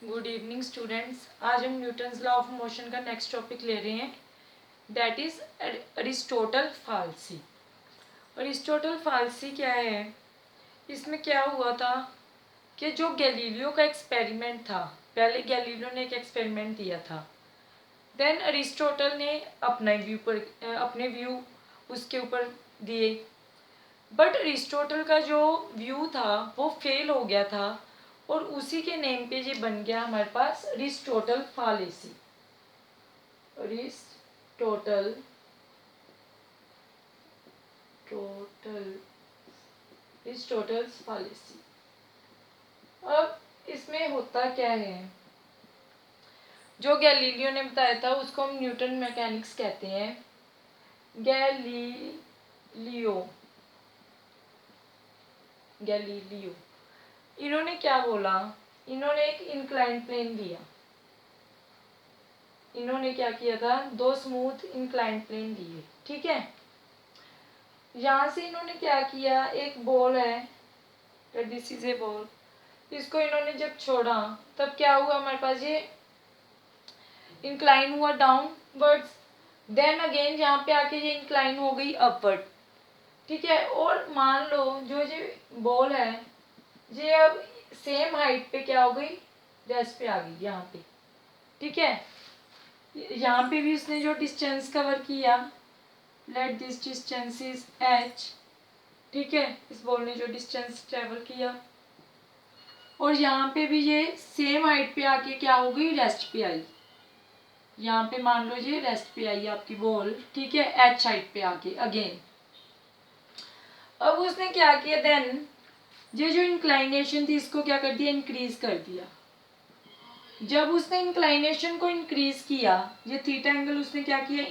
Good evening students. आज हम Newton's law of motion का नेक्स्ट टॉपिक ले रहे हैं, दैट इज अरिस्टोटल फाल्सी। अरिस्टोटल फाल्सी क्या है? इसमें क्या हुआ था कि जो गैलीलियो का एक्सपेरिमेंट था, पहले गैलीलियो ने एक एक्सपेरिमेंट दिया था, देन अरिस्टोटल ने अपने व्यू उसके ऊपर दिए, बट अरिस्टोटल का जो व्यू था वो फेल हो गया था और उसी के नेम पे ये बन गया हमारे पास अरिस्टोटल फालेसी। Aristotle Aristotle's फालेसी। अब इसमें होता क्या है, जो गैलीलियो ने बताया था उसको हम न्यूटन मैकेनिक्स कहते हैं। गैलीलियो इन्होंने क्या बोला, इन्होंने एक इंक्लाइन प्लेन लिया। इन्होंने क्या किया था, दो स्मूथ इंक्लाइन प्लेन लिए, ठीक है। यहाँ से इन्होंने क्या किया, एक बॉल है, दिस इज ए बॉल, इसको इन्होंने जब छोड़ा तब क्या हुआ, हमारे पास ये इंक्लाइन हुआ डाउनवर्ड्स, देन अगेन यहाँ पे आके ये इंक्लाइन हो गई अपवर्ड, ठीक है। और मान लो जो ये बॉल है ये अब सेम हाइट पे क्या हो गई, रेस्ट पे आ गई यहाँ पे, ठीक है। यहाँ पे भी उसने जो डिस्टेंस कवर किया, let this distance is h, ठीक है, इस बॉल ने जो डिस्टेंस ट्रेवल किया, और यहाँ पे भी ये सेम हाइट पे आके क्या हो गई, रेस्ट पे आई। यहाँ पे मान लो ये रेस्ट पे आई आपकी बॉल, ठीक है, h हाइट पे आके अगेन। अब उसने क्या किया, देन ये जो इंक्लाइनेशन थी इसको क्या कर दिया, इंक्रीज कर दिया। जब उसने इंक्लाइनेशन को इंक्रीज किया, ये थीटा एंगल उसने क्या किया,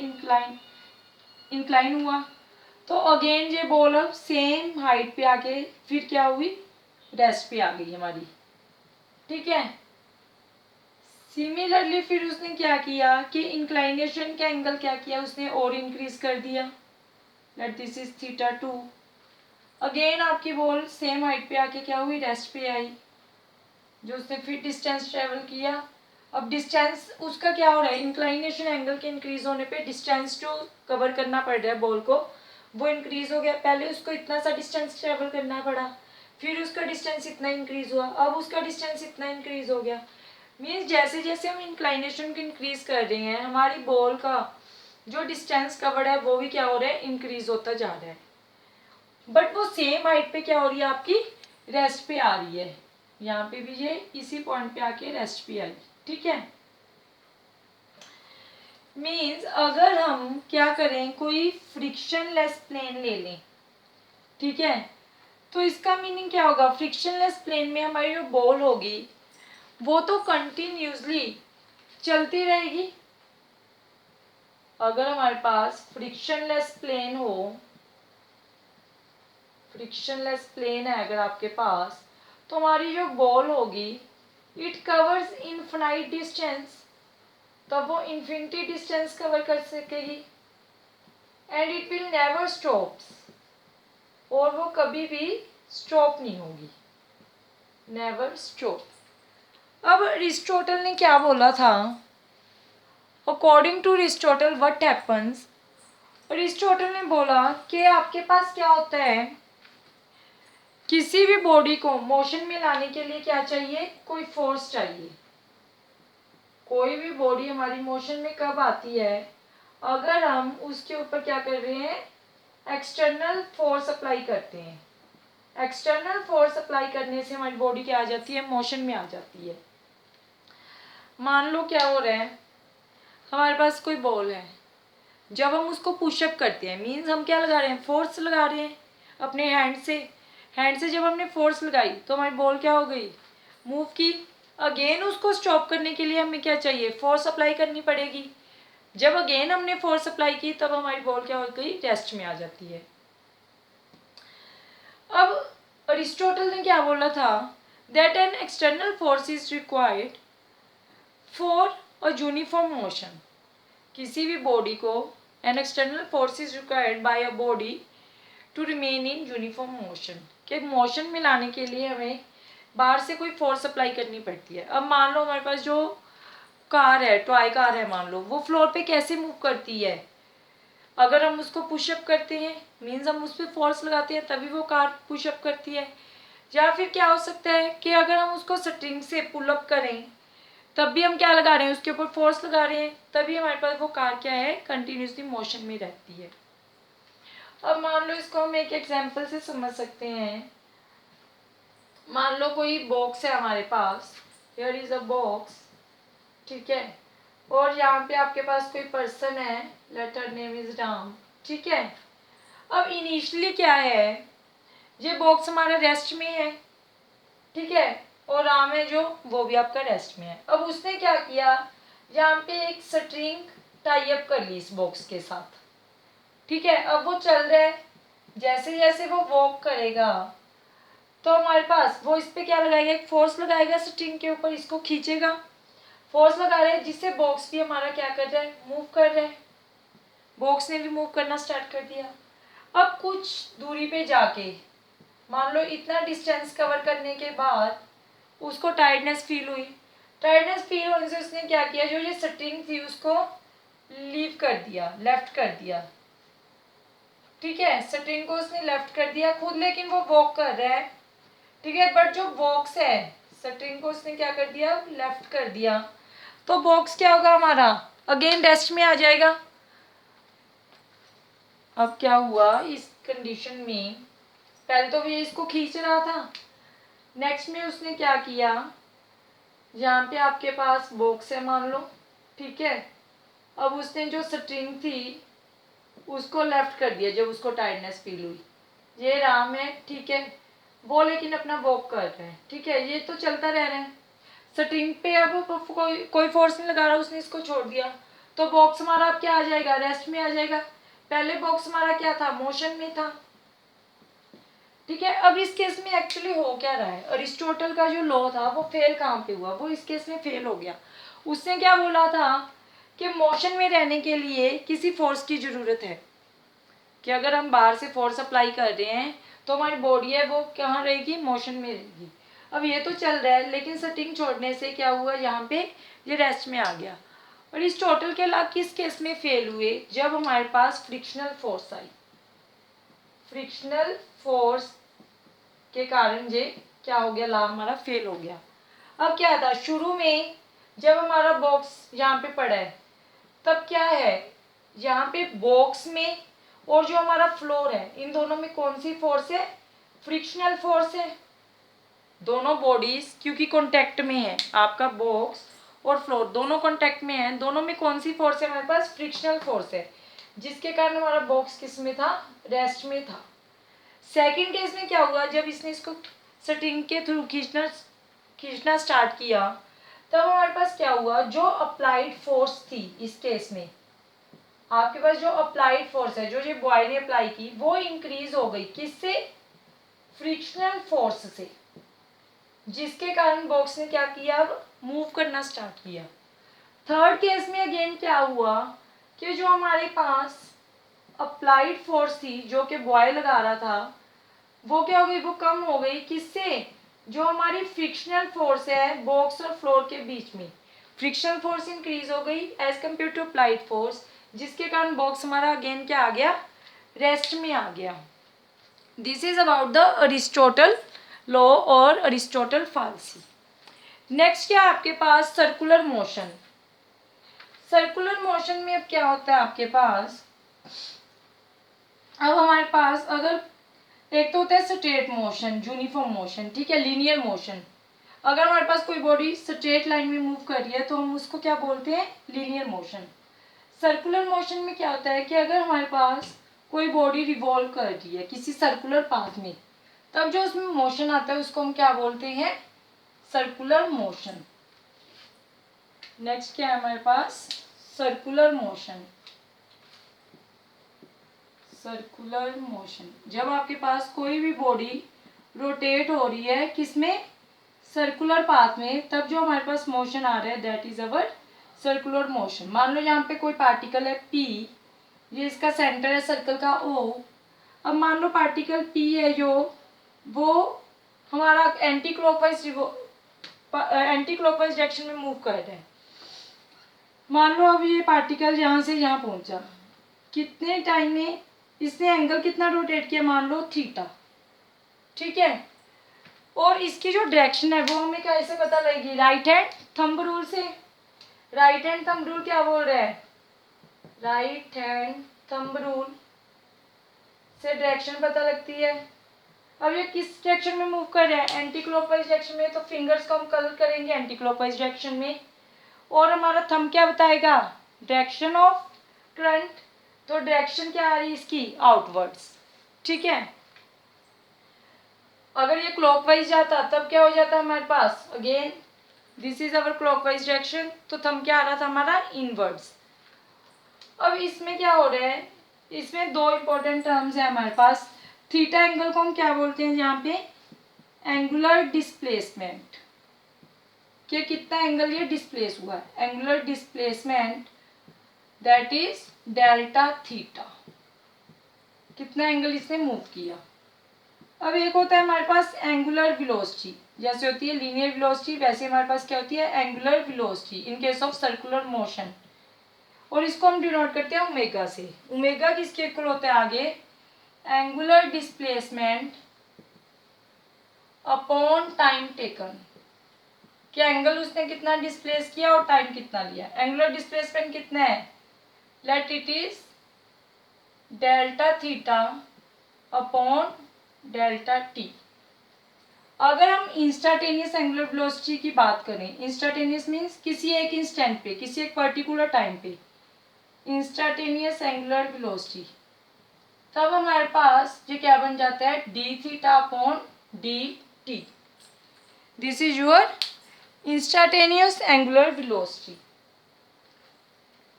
इंक्लाइन हुआ, तो अगेन ये बॉल अब सेम हाइट पे आके फिर क्या हुई, रेस्ट पे आ गई हमारी, ठीक है। सिमिलरली फिर उसने क्या किया कि इंक्लाइनेशन का एंगल क्या किया, उसने और इंक्रीज कर दिया, let this is theta 2। Again आपकी बॉल सेम हाइट पे आके क्या हुई, रेस्ट पे आई, जो उसने फिर डिस्टेंस ट्रेवल किया। अब डिस्टेंस उसका क्या हो रहा है, इंक्लाइनेशन एंगल के इंक्रीज होने पे डिस्टेंस जो कवर करना पड़ रहा है बॉल को वो इंक्रीज हो गया। पहले उसको इतना सा डिस्टेंस ट्रेवल करना पड़ा, फिर उसका डिस्टेंस इतना इंक्रीज हुआ, अब उसका डिस्टेंस इतना इंक्रीज हो गया। मीन्स जैसे जैसे हम इंक्लाइनेशन को इंक्रीज कर रहे हैं, हमारी बॉल का जो डिस्टेंस कवर्ड है वो भी क्या हो रहा है, इंक्रीज होता जा रहा है, बट वो सेम हाइट पे क्या हो रही है, आपकी रेस्ट पे आ रही है। यहाँ पे भी ये इसी पॉइंट पे आके रेस्ट पे आई, ठीक है। मीन्स अगर हम क्या करें, कोई फ्रिक्शनलेस प्लेन ले लें, ठीक है, तो इसका मीनिंग क्या होगा, फ्रिक्शनलेस प्लेन में हमारी जो बॉल होगी वो तो कंटिन्यूसली चलती रहेगी। अगर हमारे पास फ्रिक्शनलेस प्लेन है अगर आपके पास, तो हमारी जो बॉल होगी इट कवर्स इनफिनाइट डिस्टेंस, तब वो इन्फिनिटी डिस्टेंस कवर कर सकेगी, and it will never stops, और वो कभी भी स्टॉप नहीं होगी, नेवर स्टॉप। अब अरिस्टोटल ने क्या बोला था, according to Aristotle what happens, Aristotle ने बोला कि आपके पास क्या होता है, किसी भी बॉडी को मोशन में लाने के लिए क्या चाहिए, कोई फोर्स चाहिए। कोई भी बॉडी हमारी मोशन में कब आती है, अगर हम उसके ऊपर क्या कर रहे हैं, एक्सटर्नल फोर्स अप्लाई करते हैं। एक्सटर्नल फोर्स अप्लाई करने से हमारी बॉडी क्या आ जाती है, मोशन में आ जाती है। मान लो क्या हो रहा है, हमारे पास कोई बॉल है, जब हम उसको पुशअप करते हैं, मीन्स हम क्या लगा रहे हैं, फोर्स लगा रहे हैं अपने हैंड से जब हमने फोर्स लगाई तो हमारी बॉल क्या हो गई, मूव की। अगेन उसको स्टॉप करने के लिए हमें क्या चाहिए, फोर्स अप्लाई करनी पड़ेगी। जब अगेन हमने फोर्स अप्लाई की तब हमारी बॉल क्या हो गई, रेस्ट में आ जाती है। अब अरिस्टोटल ने क्या बोला था, that an external force is required for a uniform motion. किसी भी बॉडी को an external force is required by a body to remain in uniform motion, के मोशन में लाने के लिए हमें बाहर से कोई फोर्स अप्लाई करनी पड़ती है। अब मान लो हमारे पास जो कार है, टॉय कार है, मान लो वो फ्लोर पे कैसे मूव करती है। अगर हम उसको पुशअप करते हैं मीन्स हम उस पर फोर्स लगाते हैं तभी वो कार पुशअप करती है। या फिर क्या हो सकता है कि अगर हम उसको स्ट्रिंग से पुलअप करें तब भी हम क्या लगा रहे हैं, उसके ऊपर फोर्स लगा रहे हैं, तभी हमारे पास वो कार क्या है, कंटिन्यूसली मोशन में रहती है। अब मान लो इसको हम एक एग्जांपल से समझ सकते हैं। मान लो कोई बॉक्स है हमारे पास, हियर इज अ बॉक्स, ठीक है, और यहाँ पे आपके पास कोई पर्सन है, let her name is Ram, ठीक है। अब इनिशियली क्या है, ये बॉक्स हमारा रेस्ट में है, ठीक है, और राम है जो वो भी आपका रेस्ट में है। अब उसने क्या किया, यहाँ पे एक स्ट्रिंग टाई अप कर ली इस बॉक्स के साथ, ठीक है। अब वो चल रहा है, जैसे जैसे वो वॉक करेगा तो हमारे पास वो इस पे क्या लगाएगा, एक फोर्स लगाएगा स्ट्रिंग के ऊपर, इसको खींचेगा, फोर्स लगा रहे हैं जिससे बॉक्स भी हमारा क्या कर रहा है, मूव कर रहा है। बॉक्स ने भी मूव करना स्टार्ट कर दिया। अब कुछ दूरी पे जाके मान लो इतना डिस्टेंस कवर करने के बाद उसको टायर्डनेस फील हुई। टायर्डनेस फील होने से उसने क्या किया, जो ये स्ट्रिंग थी उसको लीव कर दिया, लेफ्ट कर दिया, ठीक है। स्ट्रिंग को उसने लेफ्ट कर दिया खुद, लेकिन वो वॉक कर रहा है, ठीक है। बट जो बॉक्स है स्ट्रिंग को उसने क्या कर दिया, लेफ्ट कर दिया, तो बॉक्स क्या होगा हमारा, अगेन रेस्ट में आ जाएगा। अब क्या हुआ इस कंडीशन में, पहले तो ये इसको खींच रहा था, नेक्स्ट में उसने क्या किया, यहाँ पे आपके पास बॉक्स है मान लो, ठीक है। अब उसने जो स्ट्रिंग थी उसको लेफ्ट कर दिया जब उसको टायर्डनेस फील हुई। ये राम है, ठीक है, वो लेकिन अपना वॉक कर रहे हैं, ठीक है, ये तो चलता रह रहा है। स्ट्रिंग पे अब कोई फोर्स नहीं लगा रहा, उसने इसको छोड़ दिया, तो बॉक्स हमारा अब क्या आ जाएगा, रेस्ट में आ जाएगा। पहले बॉक्स हमारा क्या था, मोशन में था, ठीक है। अब इस केस में एक्चुअली हो क्या रहा है, अरिस्टोटल का जो लॉ था वो फेल कहाँ पे हुआ, वो इस केस में फेल हो गया। उसने क्या बोला था कि मोशन में रहने के लिए किसी फोर्स की ज़रूरत है, कि अगर हम बाहर से फोर्स अप्लाई कर रहे हैं तो हमारी बॉडी है वो कहाँ रहेगी, मोशन में रहेगी। अब ये तो चल रहा है, लेकिन स्ट्रिंग छोड़ने से क्या हुआ, यहाँ पे ये रेस्ट में आ गया। और इस टोटल के लॉ किस केस में फेल हुए, जब हमारे पास फ्रिक्शनल फोर्स आई। फ्रिक्शनल फोर्स के कारण ये क्या हो गया, लॉ हमारा फेल हो गया। अब क्या था, शुरू में जब हमारा बॉक्स यहाँ पे पड़ा है तब क्या है, यहाँ पे बॉक्स में और जो हमारा फ्लोर है इन दोनों में कौन सी फोर्स है, फ्रिक्शनल फोर्स है। दोनों बॉडीज क्योंकि कांटेक्ट में है, आपका बॉक्स और फ्लोर दोनों कांटेक्ट में है, दोनों में कौन सी फोर्स है हमारे पास, फ्रिक्शनल फोर्स है, जिसके कारण हमारा बॉक्स किस में था, रेस्ट में था। सेकंड केस में क्या हुआ, जब इसने इसको स्ट्रिंग के थ्रू खींचना स्टार्ट किया तब हमारे पास क्या हुआ, जो अप्लाइड फोर्स थी इस केस में, आपके पास जो अप्लाइड फोर्स है, जो ये बॉय ने अप्लाई की, वो इंक्रीज हो गई, किससे, फ्रिक्शनल फोर्स से, जिसके कारण बॉक्स ने क्या किया, अब मूव करना स्टार्ट किया। थर्ड केस में अगेन क्या हुआ कि जो हमारे पास अप्लाइड फोर्स थी जो कि बॉय लगा रहा था, वो क्या हो गई, वो कम हो गई, किससे, जो हमारी फ्रिक्शनल फोर्स है बॉक्स और फ्लोर के बीच में, फ्रिक्शनल फोर्स इंक्रीज हो गई as compare to applied force, जिसके कारण बॉक्स हमारा अगेन क्या आ गया, रेस्ट में आ गया। This is about the Aristotle law और अरिस्टोटल फाल्सी। नेक्स्ट क्या आपके पास, सर्कुलर मोशन। सर्कुलर मोशन में अब क्या होता है आपके पास, अब हमारे पास अगर एक तो होता है स्ट्रेट मोशन, यूनिफॉर्म मोशन, ठीक है, लीनियर मोशन। अगर हमारे पास कोई बॉडी स्ट्रेट लाइन में मूव कर रही है तो हम उसको क्या बोलते हैं, लीनियर मोशन। सर्कुलर मोशन में क्या होता है कि अगर हमारे पास कोई बॉडी रिवॉल्व कर रही है किसी सर्कुलर पाथ में, तब जो उसमें मोशन आता है उसको हम क्या बोलते हैं, सर्कुलर मोशन। नेक्स्ट क्या है हमारे पास, सर्कुलर मोशन। सर्कुलर मोशन, जब आपके पास कोई भी बॉडी रोटेट हो रही है किसमें, सर्कुलर पाथ में, तब जो हमारे पास मोशन आ रहा है that is our circular motion. मान लो यहाँ पे कोई पार्टिकल है P, ये इसका सेंटर है सर्कल का O। अब मान लो पार्टिकल P है जो वो हमारा एंटी क्लॉकवाइज डायरेक्शन में मूव कर रहा है। मान लो अब ये पार्टिकल यहाँ से यहाँ पहुँचा, कितने टाइम में इसने एंगल कितना रोटेट किया, मान लो थीटा, ठीक है। और इसकी जो डायरेक्शन है वो हमें कैसे पता लगेगी, राइट हैंड थंब रूल से। राइट हैंड थंब रूल क्या बोल रहा है, राइट हैंड थंब रूल से डायरेक्शन पता लगती है। अब ये किस डायरेक्शन में मूव कर रहा है, एंटी क्लॉकवाइज डायरेक्शन में, तो फिंगर्स को हम कलर करेंगे एंटी क्लॉकवाइज डायरेक्शन में। और हमारा थंब क्या बताएगा, डायरेक्शन ऑफ करंट, तो डायरेक्शन क्या आ रही है इसकी, आउटवर्ड्स, ठीक है। अगर ये क्लॉकवाइज जाता तब क्या हो जाता है हमारे पास, again this is our clockwise direction, तो थंब क्या आ रहा था हमारा, इनवर्ड्स। अब इसमें क्या हो रहा है, इसमें दो इंपॉर्टेंट टर्म्स है हमारे पास। थीटा एंगल को हम क्या बोलते हैं यहाँ पे, एंगुलर डिस्प्लेसमेंट, कि कितना एंगल ये डिस्प्लेस हुआ है, angular displacement that is delta theta, कितना एंगल इसने मूव किया। अब एक होता है हमारे पास एंगुलर वेलोसिटी, जैसे होती है लीनियर वेलोसिटी, वैसे हमारे पास क्या होती है, angular velocity in case of circular motion, और इसको हम डिनोट करते हैं ओमेगा से। ओमेगा किसके इक्वल होता है आगे, angular displacement upon time taken, क्या एंगल उसने कितना डिस्प्लेस किया और टाइम कितना लिया। एंगुलर डिस्प्लेसमेंट कितना है, let it is delta theta upon delta T. अगर हम इंस्टाटेनियस एंगुलर वेलोसिटी की बात करें, इंस्टाटेनियस मीन्स किसी एक इंस्टेंट पे, किसी एक पर्टिकुलर टाइम पे, इंस्टाटेनियस एंगुलर वेलोसिटी, तब हमारे पास ये क्या बन जाता है, D theta upon D T. This is your instantaneous angular velocity,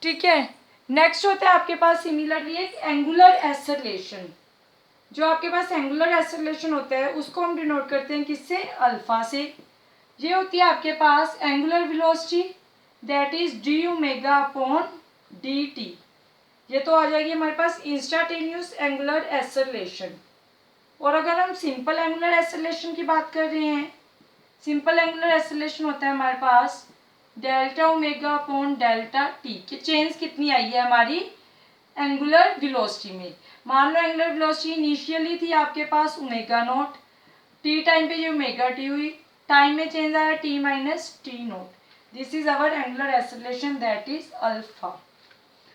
ठीक है। नेक्स्ट होता है आपके पास सिमिलरली एक एंगुलर एक्सेलरेशन। जो आपके पास एंगुलर एक्सेलरेशन होता है उसको हम डिनोट करते हैं किससे, अल्फा से। ये होती है आपके पास angular velocity that is D omega upon D T. ये तो आ जाएगी हमारे पास इंस्टाटेनियस एंगुलर एक्सेलरेशन। और अगर हम सिंपल एंगुलर एक्सेलरेशन की बात कर रहे हैं, सिंपल एंगुलर एक्सेलरेशन होता है हमारे पास delta omega upon delta T, कि चेंज कितनी आई है हमारी एंगुलर वेलोसिटी में। मान लो एंगुलर वेलोसिटी इनिशियली थी आपके पास ओमेगा नॉट, टी टाइम पे जो ओमेगा टी हुई, टाइम में चेंज आया T minus T not. This is our angular acceleration that is alpha,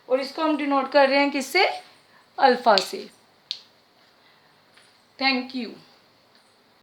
और इसको हम डिनोट कर रहे हैं किससे, अल्फा से। Thank you.